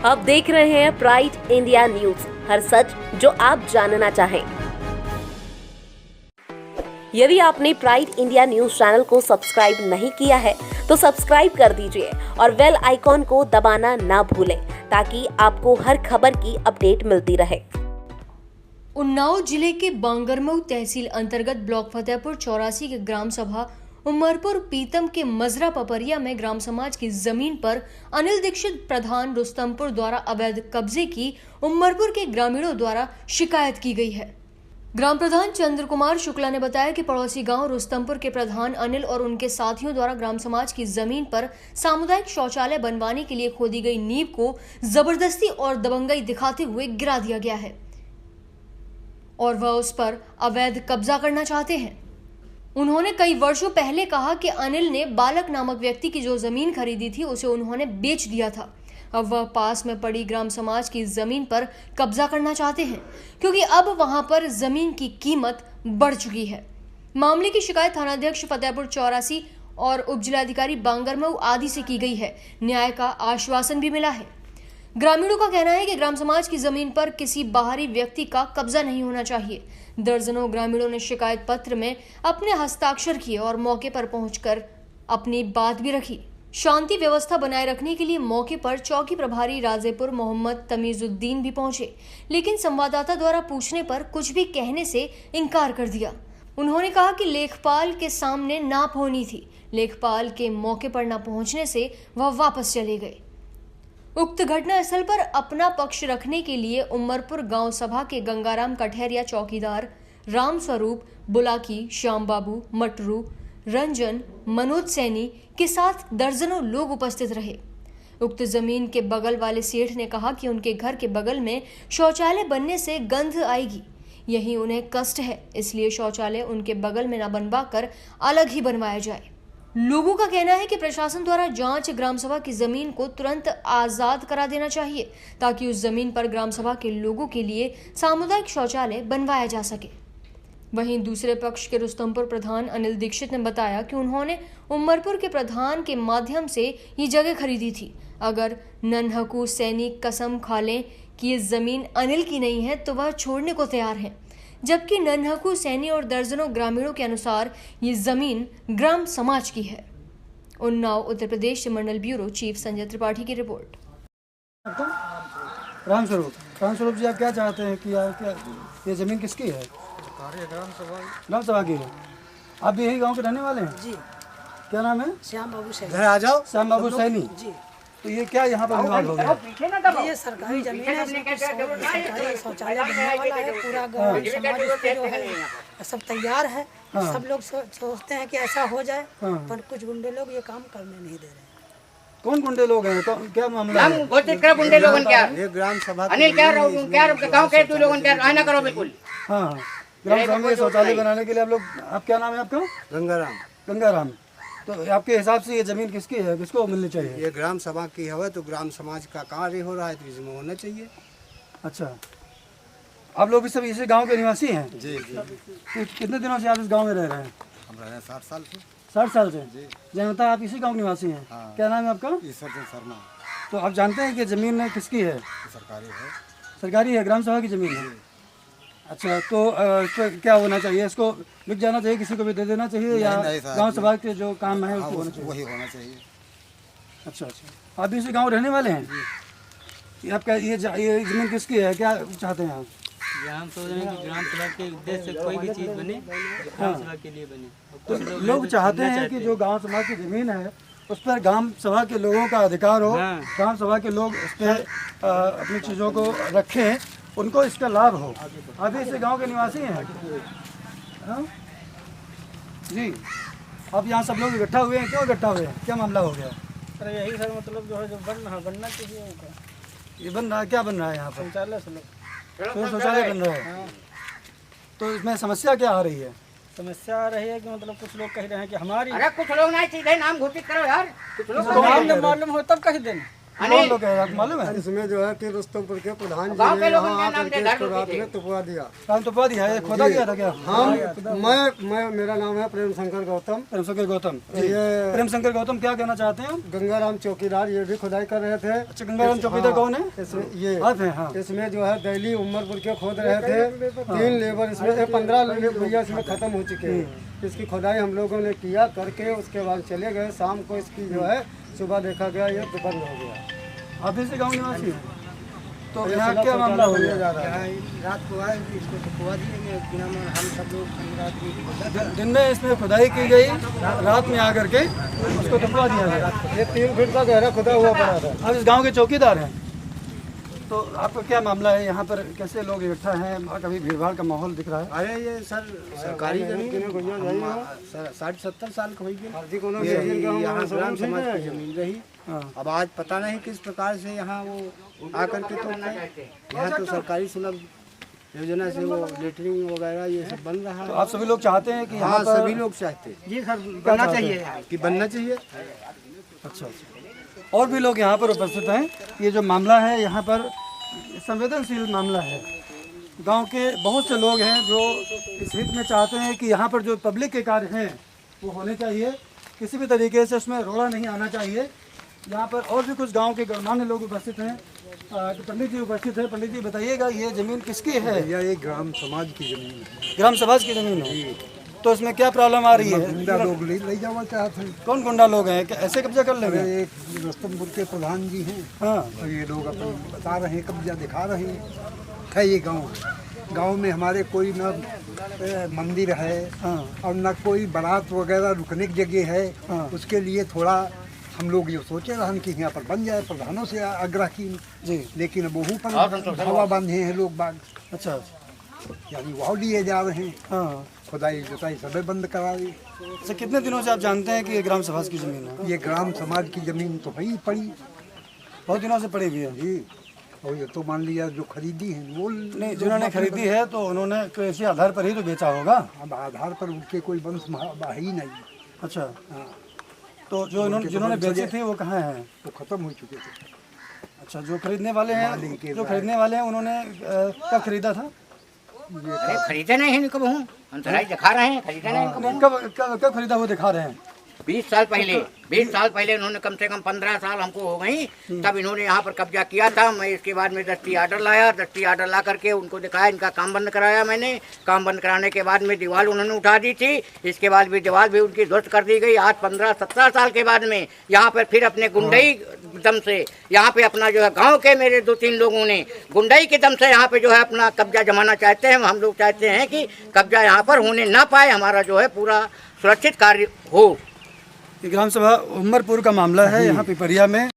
आप देख रहे हैं प्राइड इंडिया न्यूज, हर सच जो आप जानना चाहें। यदि आपने प्राइड इंडिया न्यूज चैनल को सब्सक्राइब नहीं किया है तो सब्सक्राइब कर दीजिए और बेल आइकॉन को दबाना ना भूलें ताकि आपको हर खबर की अपडेट मिलती रहे। उन्नाव जिले के बांगरमऊ तहसील अंतर्गत ब्लॉक फतेहपुर 84 के ग्राम सभा उमरपुर पीतम के मजरा पपरिया में ग्राम समाज की जमीन पर अनिल दीक्षित प्रधान रुस्तमपुर द्वारा अवैध कब्जे की उमरपुर के ग्रामीणों द्वारा शिकायत की गई है। ग्राम प्रधान चंद्र कुमार शुक्ला ने बताया कि पड़ोसी गांव रुस्तमपुर के प्रधान अनिल और उनके साथियों द्वारा ग्राम समाज की जमीन पर सामुदायिक शौचालय बनवाने के लिए खोदी गई नींव को जबरदस्ती और दबंगई दिखाते हुए गिरा दिया गया है और वह उस पर अवैध कब्जा करना चाहते हैं। उन्होंने कई वर्षों पहले कहा कि अनिल ने बालक नामक व्यक्ति की जो जमीन खरीदी थी उसे उन्होंने बेच दिया था। अब वह पास में पड़ी ग्राम समाज की जमीन पर कब्जा करना चाहते हैं क्योंकि अब वहां पर जमीन की कीमत बढ़ चुकी है। मामले की शिकायत थानाध्यक्ष फतेहपुर 84 और उप जिलाधिकारी बांगरमऊ आदि से की गई है। न्याय का आश्वासन भी मिला है। ग्रामीणों का कहना है कि ग्राम समाज की जमीन पर किसी बाहरी व्यक्ति का कब्जा नहीं होना चाहिए। दर्जनों ग्रामीणों ने शिकायत पत्र में अपने हस्ताक्षर किए और मौके पर पहुंचकर अपनी बात भी रखी। शांति व्यवस्था बनाए रखने के लिए मौके पर चौकी प्रभारी राजेपुर मोहम्मद तमीजुद्दीन भी पहुंचे, लेकिन संवाददाता द्वारा पूछने पर कुछ भी कहने से इनकार कर दिया। उन्होंने कहा कि लेखपाल के सामने नाप होनी थी। लेखपाल के मौके पर न पहुंचने से वह वापस चले गए। उक्त घटना स्थल पर अपना पक्ष रखने के लिए उमरपुर गांव सभा के गंगाराम कठहरिया चौकीदार, राम स्वरूप, बुलाकी, श्याम बाबू, मटरू, रंजन, मनोज सैनी के साथ दर्जनों लोग उपस्थित रहे। उक्त जमीन के बगल वाले सेठ ने कहा कि उनके घर के बगल में शौचालय बनने से गंध आएगी, यही उन्हें कष्ट है, इसलिए शौचालय उनके बगल में न बनवाकर अलग ही बनवाया जाए। लोगों का कहना है कि प्रशासन द्वारा जांच ग्राम सभा की जमीन को तुरंत आजाद करा देना चाहिए ताकि उस जमीन पर ग्राम सभा के लोगों के लिए सामुदायिक शौचालय बनवाया जा सके। वहीं दूसरे पक्ष के रुस्तमपुर प्रधान अनिल दीक्षित ने बताया कि उन्होंने उमरपुर के प्रधान के माध्यम से ये जगह खरीदी थी। अगर नन्हकू सैनिक कसम खा लें कि ये जमीन अनिल की नहीं है तो वह छोड़ने को तैयार हैं, जबकि नन्हकू सैनी और दर्जनों ग्रामीणों के अनुसार ये जमीन ग्राम समाज की है। उन्नाव उत्तर प्रदेश से मंडल ब्यूरो चीफ संजय त्रिपाठी की रिपोर्ट। राम स्वरूप जी, आप क्या चाहते हैं कि ये जमीन किसकी है? ग्राम सभा की है। आप भी यही गांव के रहने वाले हैं? जी। क्या नाम है? श्याम बाबू सैनी। घर आ जाओ। श्याम बाबू सैनी जी। तो ये क्या यहाँ पर विवाद हो गया? ये सरकारी जमीन है, सरकारी शौचालय बनने वाला है। पूरा गाँव समाज उसके जो है सब तैयार है। सब लोग सोचते हैं कि ऐसा हो जाए, पर कुछ गुंडे लोग ये काम करने नहीं दे रहे हैं। कौन गुंडे लोग हैं? तो क्या मामला है? गुंडे लोगन क्या? ये ग्राम सभा अनिल क्या गाँव के तू लोगन क्या रहना करो बिल्कुल। हाँ, ग्राम सभा में शौचालय बनाने के लिए आप लोग, आप क्या नाम है आपका? गंगाराम। तो आपके हिसाब से ये जमीन किसकी है, किसको मिलनी चाहिए? ये ग्राम सभा की है तो ग्राम समाज का कार्य हो रहा है तो इसमें होना चाहिए। अच्छा, आप लोग भी सब इसी गांव के निवासी हैं? जी जी। तो कितने दिनों से आप इस गांव में रह रहे हैं? हम रहे हैं 60 साल से। 60 साल से जी। जनता आप इसी गांव के निवासी हैं? हाँ। क्या नाम है आपका? ईश्वर शर्मा। तो आप जानते हैं कि जमीन किसकी है? सरकारी है। सरकारी है, ग्राम सभा की जमीन है। अच्छा, तो क्या होना चाहिए? इसको बिक जाना चाहिए, किसी को भी दे देना चाहिए, या गांव सभा के जो काम है उसको होना चाहिए? वही होना चाहिए। अच्छा, आप भी इसी गांव रहने वाले हैं? आपका ये जमीन किसकी है, क्या चाहते हैं आप? ग्राम सभा के उद्देश्य से कोई भी चीज़ बने ग्राम सभा के लिए बने। तो लोग चाहते हैं कि जो गांव सभा की जमीन है उस पर ग्राम सभा के लोगों का अधिकार हो। ग्राम सभा के लोग उस पर अपनी चीज़ों को रखें, उनको इसका लाभ हो। आप भी इस गांव के निवासी हैं? हाँ जी। आप यहाँ सब लोग इकट्ठा हुए हैं, क्यों इकट्ठा हुए हैं, क्या मामला हो गया? अरे यही सर, मतलब जो है जो बनना चाहिए। ये बन रहा है, क्या बन रहा है यहाँ पर? शौचालय शौचालय बन रहा है। तो इसमें समस्या क्या आ रही है? समस्या आ रही है कि मतलब कुछ लोग कह रहे हैं कि हमारी। अरे कुछ लोग नहीं सीधे नाम घोषित करो यार। कुछ लोग नाम मालूम हो तब कह देना। कौन लोग हैं आपको मालूम है? इसमें जो है कि रुस्तमपुर के प्रधान जी गाँव के ने लोगों यहाँ के नाम आकर से के इसको रात में तुपवा दिया। काम तो पा दिया है, खोदा गया था क्या? मैं मेरा नाम है प्रेम शंकर गौतम। प्रेम शंकर गौतम जी। ये प्रेम शंकर गौतम क्या कहना चाहते हैं? गंगाराम चौकीदार ये भी खुदाई कर रहे थे। अच्छा, गंगाराम चौकीदार कौन है? इसमें ये आप हैं? हाँ। इसमें जो है दिल्ली उमरपुर के खोद रहे थे। 3 लेबर इसमें 15 भैया इसमें खत्म हो चुके हैं। इसकी खुदाई हम लोगों ने किया करके उसके बाद चले गए। शाम को इसकी जो है सुबह देखा गया ये बंद हो गया। आप इसी गाँव निवासी हैं? तो ये यहाँ सड़क क्या पर मामला हो चला गया? जा रहा है। रात को आए इसको तुपवा दिए, हम सब लोग दिन में इसमें खुदाई की गई, रात में आकर के उसको दबा दिया गया। ये 3 फीट का गहरा खुदा हुआ पड़ा था। आप इस गांव के चौकीदार हैं, तो आपका क्या मामला है? यहाँ पर कैसे लोग इकट्ठा हैं? कभी भीड़ भाड़ का माहौल दिख रहा है? अरे ये सर सरकारी जमीन 60-70 साल की यहाँ ग्राम समाज की जमीन रही। अब आज पता नहीं किस प्रकार से यहाँ वो आकर के तो यहाँ तो सरकारी सुलभ योजना से वो लेटरिंग वगैरह ये सब बन रहा तो है। आप सभी लोग चाहते हैं कि यहाँ हाँ, पर सभी लोग चाहते हैं जी सर बनना चाहिए कि बनना चाहिए। अच्छा, और भी लोग यहाँ पर उपस्थित हैं। ये जो मामला है यहाँ पर संवेदनशील मामला है। गांव के बहुत से लोग हैं जो इस हित में चाहते हैं कि यहाँ पर जो पब्लिक के कार्य हैं वो होने चाहिए, किसी भी तरीके से उसमें रोड़ा नहीं आना चाहिए। यहाँ पर और भी कुछ गांव के गणमान्य लोग उपस्थित हैं। पंडित जी उपस्थित है। पंडित जी बताइएगा, ये ज़मीन किसकी है? यह एक ग्राम समाज की जमीन है। ग्राम समाज की ज़मीन है, तो इसमें क्या प्रॉब्लम आ रही है? गुंडा लोग ले जाना चाहते हैं। कौन गुंडा लोग हैं? क्या ऐसे कब्जा कर लेंगे? एक रुस्तमपुर के प्रधान जी हैं। हाँ, और ये लोग अपन बता रहे हैं, कब्जा दिखा रहे हैं। है ये गांव में हमारे कोई न मंदिर है और न कोई बारात वगैरह रुकने की जगह है। उसके लिए थोड़ा हम लोग ये सोचे रहन कि यहाँ पर बन जाए। प्रधानों से आग्रह की जी, लेकिन वहाँ पर हवा बांधे हैं लोग बाग। अच्छा, यानी वहाँ लिए जा रहे हैं। हाँ। खुदाई जुताई सभी बंद करा दी। अच्छा, कितने दिनों से आप जानते हैं कि ये ग्राम समाज की ज़मीन है? ये ग्राम समाज की जमीन तो वही पड़ी बहुत दिनों से पड़ी हुई है जी। और ये तो मान लिया जो खरीदी है वो नहीं, जिन्होंने खरीदी है तो उन्होंने किसी आधार पर ही तो बेचा होगा। अब आधार पर उनके कोई वंश ही नहीं। अच्छा, तो जो जिन्होंने बेची थी वो कहाँ हैं? वो खत्म हो चुके थे। अच्छा, जो खरीदने वाले हैं उन्होंने कब खरीदा था? अरे खरीदे नहीं है इनको बहु, हम तो दिखा रहे हैं, खरीदे नहीं इनको। कब खरीदा वो दिखा रहे हैं? 20 साल पहले उन्होंने कम से कम 15 साल हमको हो गई, तब इन्होंने यहाँ पर कब्जा किया था। मैं इसके बाद में दस्ती आर्डर लाया। दस्ती आर्डर ला करके उनको दिखाया, इनका काम बंद कराया मैंने। काम बंद कराने के बाद में दीवार उन्होंने उठा दी थी। इसके बाद भी दीवार भी उनकी ध्वस्त कर दी गई। आज 15-17 साल के बाद में यहाँ पर फिर अपने गुंडई दम से यहाँ पे अपना जो है गाँव के मेरे 2-3 लोगों ने गुंडई के दम से यहाँ पे जो है अपना कब्जा जमाना चाहते हैं। हम लोग चाहते हैं कि कब्जा यहाँ पर होने ना पाए, हमारा जो है पूरा सुरक्षित कार्य हो। ये ग्राम सभा उमरपुर का मामला है। यहाँ पिपरिया में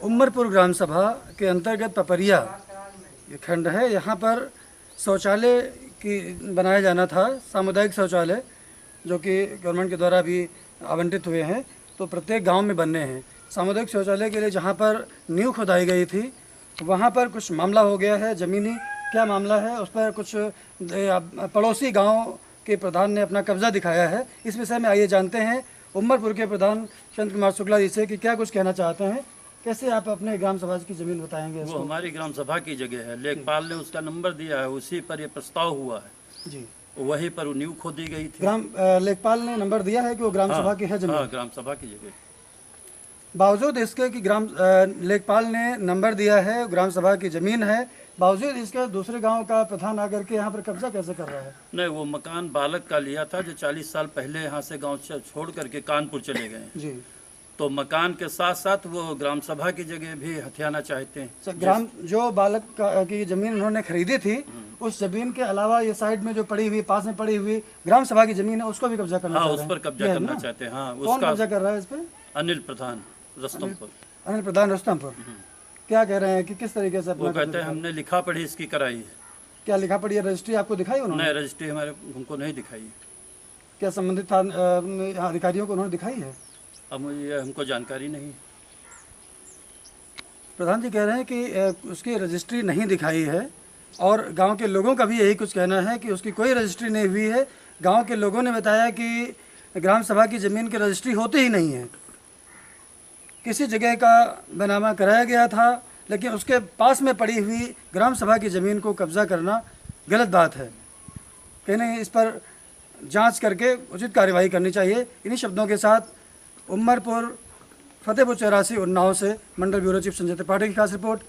उमरपुर ग्राम सभा के अंतर्गत पिपरिया ये खंड है। यहाँ पर शौचालय की बनाया जाना था, सामुदायिक शौचालय, जो कि गवर्नमेंट के द्वारा भी आवंटित हुए हैं। तो प्रत्येक गांव में बनने हैं सामुदायिक शौचालय के लिए। जहाँ पर नींव खुदाई गई थी वहाँ पर कुछ मामला हो गया है ज़मीनी। क्या मामला है उस पर कुछ पड़ोसी गाँव के प्रधान ने अपना कब्जा दिखाया है। इस विषय में आइए जानते हैं उमरपुर के प्रधान चंद्र कुमार शुक्ला जी से कि क्या कुछ कहना चाहते हैं। कैसे आप अपने ग्राम सभा की जमीन बताएंगे? वो हमारी ग्राम सभा की जगह है, लेखपाल ने उसका नंबर दिया है, उसी पर ये प्रस्ताव हुआ है जी। वहीं पर नींव खोदी गई थी। ग्राम लेखपाल ने नंबर दिया है कि वो ग्राम सभा की है जमीन? हाँ, ग्राम सभा की जगह। बावजूद इसके कि ग्राम लेखपाल ने नंबर दिया है, ग्राम सभा की जमीन है, बावजूद इसके दूसरे गांव का प्रधान आकर के यहाँ पर कब्जा कैसे कर रहा है? नहीं, वो मकान बालक का लिया था जो 40 साल पहले यहाँ से गांव से छोड़ करके कानपुर चले गए जी। तो मकान के साथ साथ वो ग्राम सभा की जगह भी हथियाना चाहते हैं। ग्राम जो बालक की जमीन उन्होंने खरीदी थी, उस जमीन के अलावा ये साइड में जो पड़ी हुई, पास में पड़ी हुई ग्राम सभा की जमीन है, उसको भी कब्जा करना हाँ, चाह उस रहे पर हैं। कब्जा ये है करना ना? चाहते हैं। हाँ, कौन उसका कब्जा कर रहा है इस पे? अनिल प्रधान रस्तमपुर। अनिल प्रधान रस्तमपुर क्या कह रहे हैं कि किस तरीके से वो अपना कहते हैं हमने लिखा पढ़ी इसकी कराई है। क्या लिखा पड़ी है? रजिस्ट्री आपको दिखाई उन्होंने? नहीं, रजिस्ट्री हमारे हमको नहीं दिखाई। क्या संबंधित अधिकारियों को उन्होंने दिखाई है? अब मुझे हमको जानकारी नहीं। प्रधान जी कह रहे हैं कि उसकी रजिस्ट्री नहीं दिखाई है और गांव के लोगों का भी यही कुछ कहना है कि उसकी कोई रजिस्ट्री नहीं हुई है। गांव के लोगों ने बताया कि ग्राम सभा की ज़मीन की रजिस्ट्री होती ही नहीं है। किसी जगह का बैनामा कराया गया था, लेकिन उसके पास में पड़ी हुई ग्राम सभा की ज़मीन को कब्ज़ा करना गलत बात है। कहीं नहीं इस पर जांच करके उचित कार्रवाई करनी चाहिए। इन्हीं शब्दों के साथ उमरपुर फतेहपुर 84 उन्नाव से मंडल ब्यूरो चीफ संजय त्रिपाठी की खास रिपोर्ट।